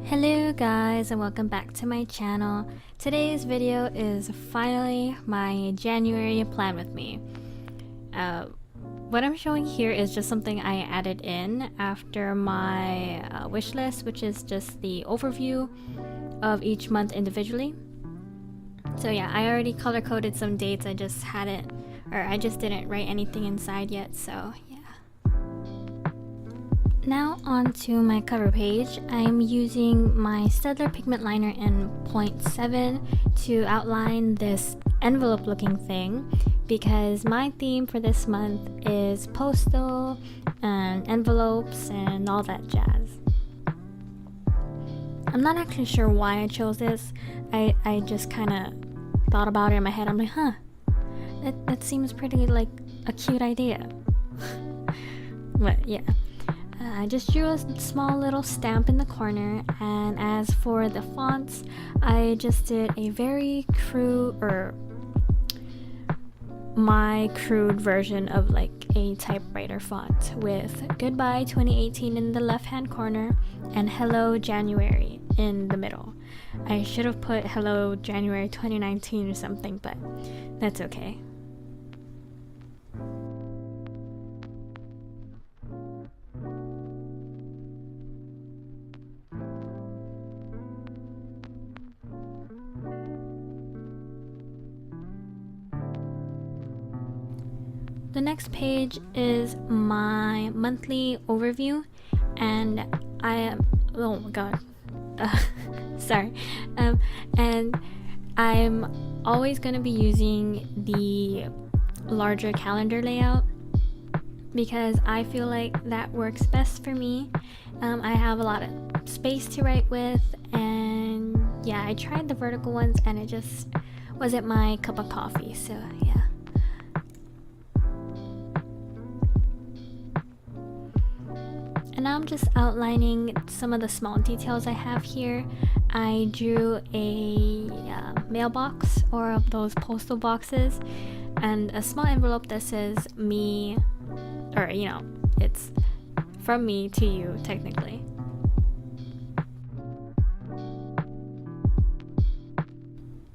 Hello guys and welcome back to my channel. Today's video is finally my January plan with me. What I'm showing here is just something I added in after my wish list, which is just the overview of each month individually. So yeah, I already color coded some dates. I just didn't write anything inside yet, so yeah. Now on to my cover page. I'm using my Staedtler pigment liner in 0.7 to outline this envelope looking thing because my theme for this month is postal and envelopes and all that jazz. I'm not actually sure why I chose this. I just kind of thought about it in my head. I'm like, that seems pretty like a cute idea. But yeah. I just drew a small little stamp in the corner, and as for the fonts, I just did a very my crude version of like a typewriter font with Goodbye 2018 in the left hand corner and Hello January in the middle. I should have put Hello January 2019 or something, but that's okay. The next page is my monthly overview, and oh my god, sorry, and I'm always going to be using the larger calendar layout because I feel like that works best for me. I have a lot of space to write with, and yeah, I tried the vertical ones and it just wasn't my cup of coffee, so yeah. And now I'm just outlining some of the small details I have here. I drew a mailbox or those postal boxes and a small envelope that says me, or it's from me to you technically.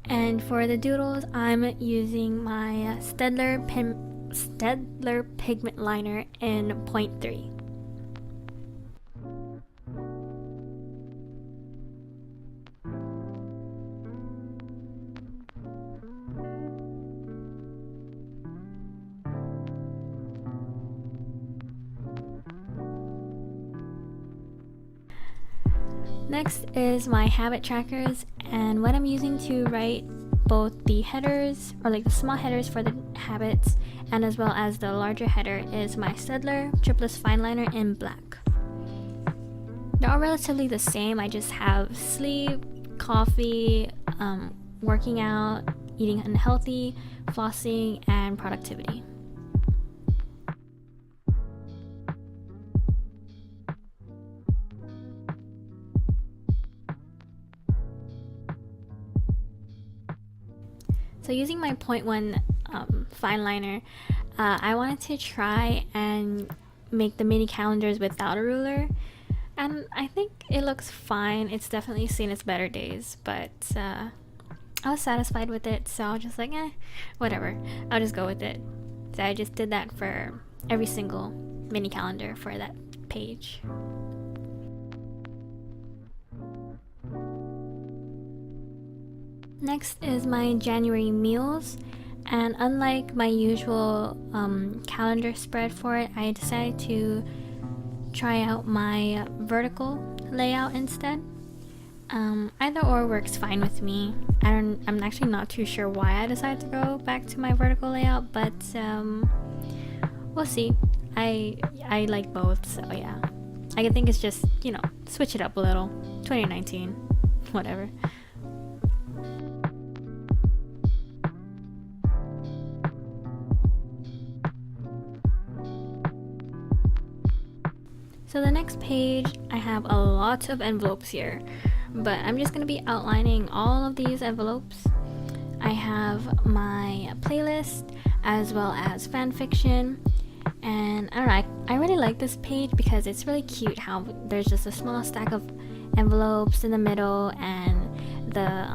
And for the doodles, I'm using my Staedtler pigment liner in 0.3. Next is my habit trackers, and what I'm using to write both the headers, or like the small headers for the habits, and as well as the larger header is my Staedtler triplus fineliner in black. They're all relatively the same. I just have sleep, coffee, working out, eating unhealthy, flossing, and productivity. So using my 0.1 fine liner, I wanted to try and make the mini calendars without a ruler, and I think it looks fine. It's definitely seen its better days, but I was satisfied with it, so I was just like, whatever, I'll just go with it. So I just did that for every single mini calendar for that page. Next is my January meals, and unlike my usual calendar spread for it, I decided to try out my vertical layout instead. Either or works fine with me. I'm actually not too sure why I decided to go back to my vertical layout, but we'll see. I like both, so yeah. I think it's just, switch it up a little. 2019, whatever. So the next page, I have a lot of envelopes here, but I'm just going to be outlining all of these envelopes. I have my playlist as well as fan fiction, and I don't know, I really like this page because it's really cute how there's just a small stack of envelopes in the middle, and the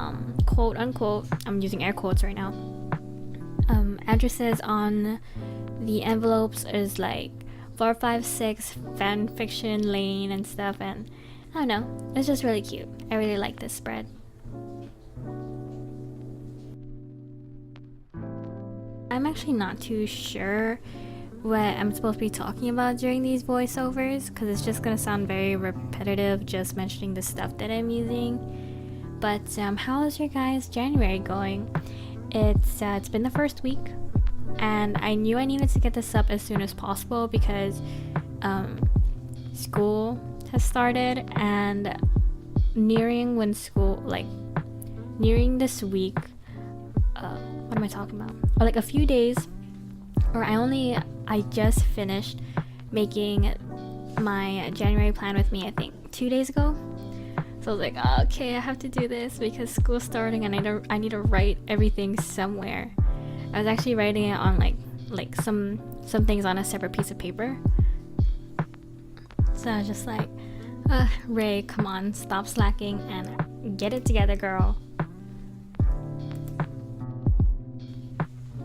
quote unquote, I'm using air quotes right now, addresses on the envelopes is like 456 fan fiction lane and stuff, and I don't know, it's just really cute. I really like this spread. I'm actually not too sure what I'm supposed to be talking about during these voiceovers, because it's just gonna sound very repetitive just mentioning the stuff that I'm using. But how is your guys' January going? It's been the first week, and I knew I needed to get this up as soon as possible because school has started, and nearing this week, what am I talking about? Or like a few days, or I just finished making my January plan with me, I think 2 days ago. So I was like, oh, okay, I have to do this because school's starting and I need to write everything somewhere. I was actually writing it on like some things on a separate piece of paper. So I was just like, Ray, come on, stop slacking and get it together, girl.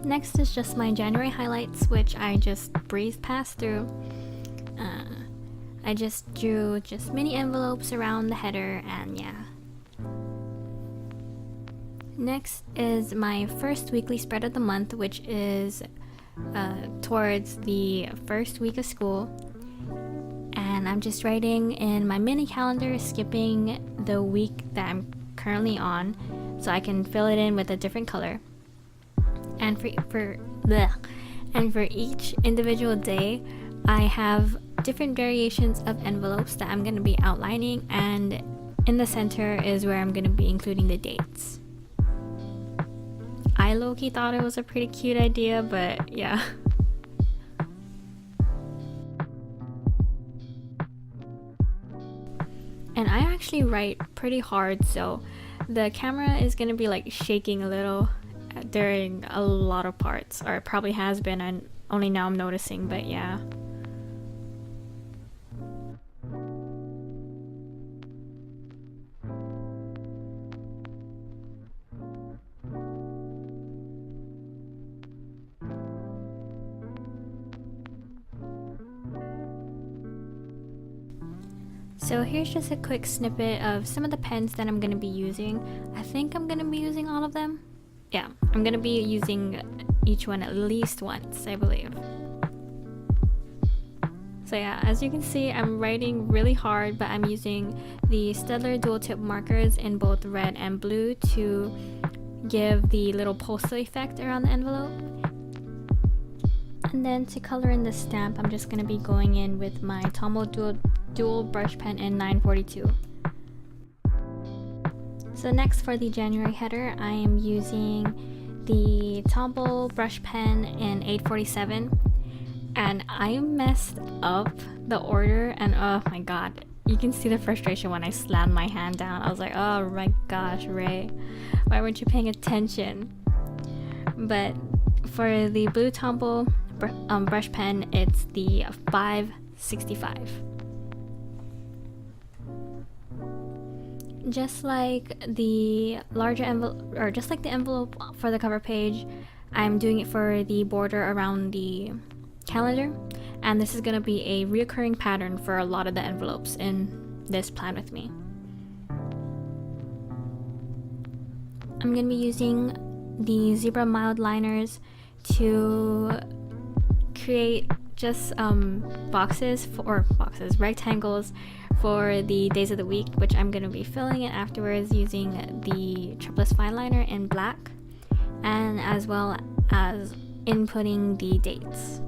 Next is just my January highlights, which I just breezed past through. I just drew just mini envelopes around the header, and yeah. Next is my first weekly spread of the month, which is towards the first week of school. And I'm just writing in my mini calendar, skipping the week that I'm currently on, so I can fill it in with a different color. And for each individual day, I have different variations of envelopes that I'm going to be outlining, and in the center is where I'm going to be including the dates. I low-key thought it was a pretty cute idea, but yeah. And I actually write pretty hard, so the camera is going to be like shaking a little during a lot of parts, or it probably has been, and only now I'm noticing, but yeah. So here's just a quick snippet of some of the pens that I'm going to be using. I think I'm going to be using all of them. Yeah, I'm going to be using each one at least once, I believe. So yeah, as you can see, I'm writing really hard, but I'm using the Staedtler dual tip markers in both red and blue to give the little postal effect around the envelope. And then to color in the stamp, I'm just going to be going in with my tombow dual brush pen in 942. So next, for the January header, I am using the tombow brush pen in 847, and I messed up the order, and oh my god, you can see the frustration when I slammed my hand down. I was like, oh my gosh, Ray, why weren't you paying attention? But for the blue tombow brush pen, it's the 565. Just like the larger envelope, or just like the envelope for the cover page, I'm doing it for the border around the calendar, and this is going to be a reoccurring pattern for a lot of the envelopes in this plan with me. I'm going to be using the zebra mildliners to create just rectangles for the days of the week, which I'm going to be filling in afterwards using the triplus fineliner in black, and as well as inputting the dates.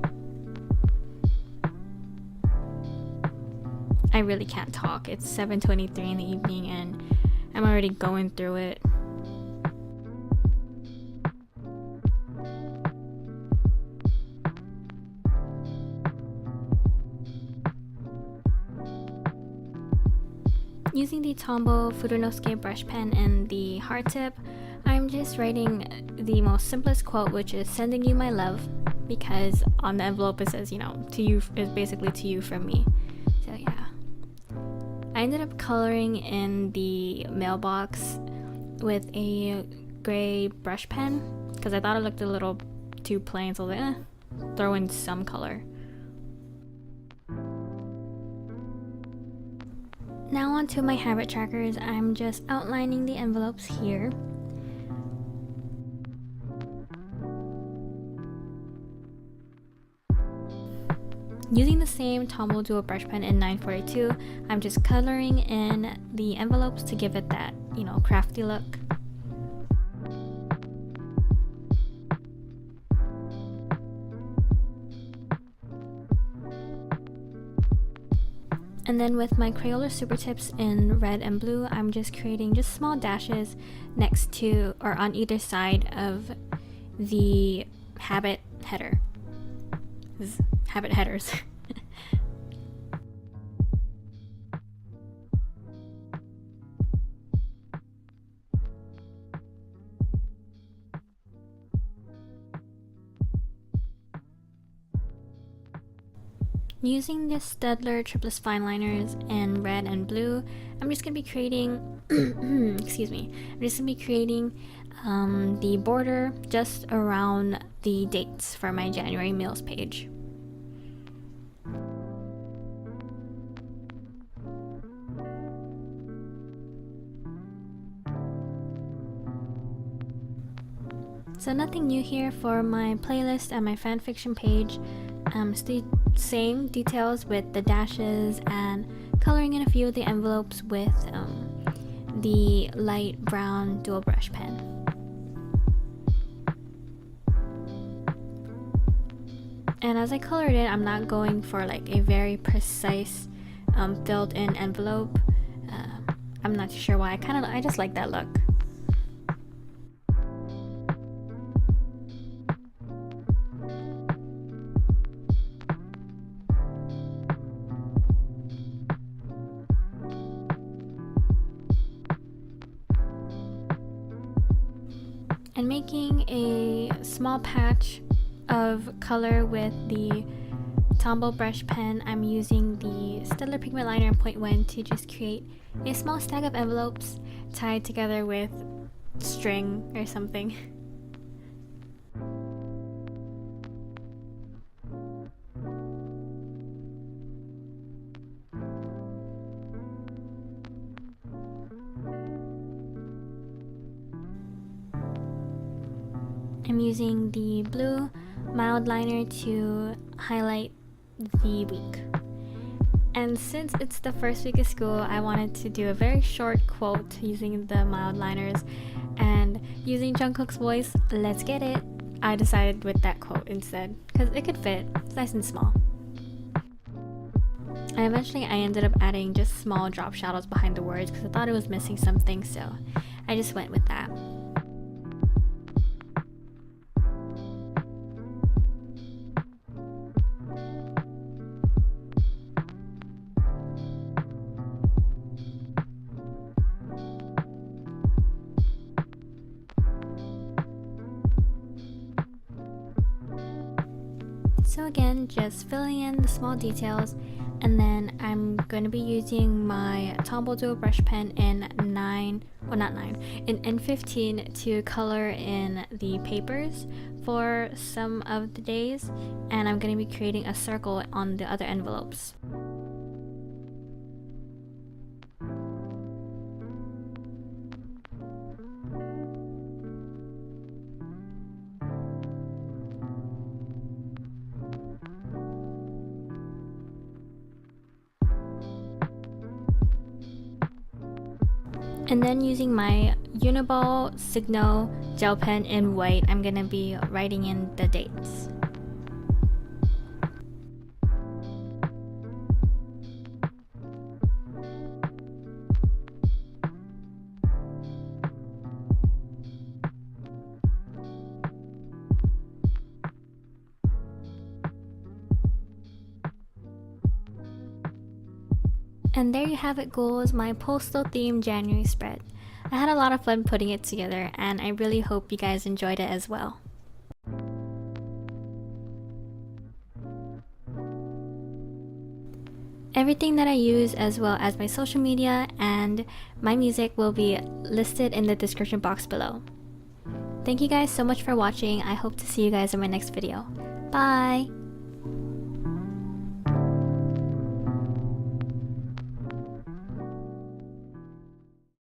I really can't talk. It's 7:23 in the evening and I'm already going through it. Using the Tombow Fudenosuke brush pen and the heart tip, I'm just writing the most simplest quote, which is "sending you my love," because on the envelope it says, you know, to you is basically to you from me. So yeah, I ended up coloring in the mailbox with a gray brush pen because I thought it looked a little too plain, so I was like, throw in some color. Now onto my habit trackers. I'm just outlining the envelopes here. Using the same Tombow dual brush pen in 942, I'm just coloring in the envelopes to give it that, you know, crafty look. And then with my Crayola Supertips in red and blue, I'm just creating just small dashes next to or on either side of the habit header. Habit headers. Using the staedtler triplus fineliners in red and blue, I'm just gonna be creating excuse me, I'm just gonna be creating the border just around the dates for my January meals page. So nothing new here for my playlist and my fanfiction page. Still same details with the dashes and coloring in a few of the envelopes with the light brown dual brush pen. And as I colored it, I'm not going for like a very precise filled in envelope. I'm not too sure why. I just like that look. And making a small patch of color with the Tombow brush pen, I'm using the staedtler pigment liner in 0.1 to just create a small stack of envelopes tied together with string or something. I'm using the blue mildliner to highlight the week. And since it's the first week of school, I wanted to do a very short quote using the mildliners, and using Jungkook's voice, "Let's get it," I decided with that quote instead because it could fit. It's nice and small. And eventually I ended up adding just small drop shadows behind the words because I thought it was missing something, so I just went with that. So again, just filling in the small details, and then I'm going to be using my Tombow dual brush pen in N15 to color in the papers for some of the days, and I'm going to be creating a circle on the other envelopes. And then using my Uniball Signo gel pen in white, I'm gonna be writing in the dates. And there you have it, goals, my postal themed January spread. I had a lot of fun putting it together, and I really hope you guys enjoyed it as well. Everything that I use, as well as my social media and my music, will be listed in the description box below. Thank you guys so much for watching. I hope to see you guys in my next video. Bye!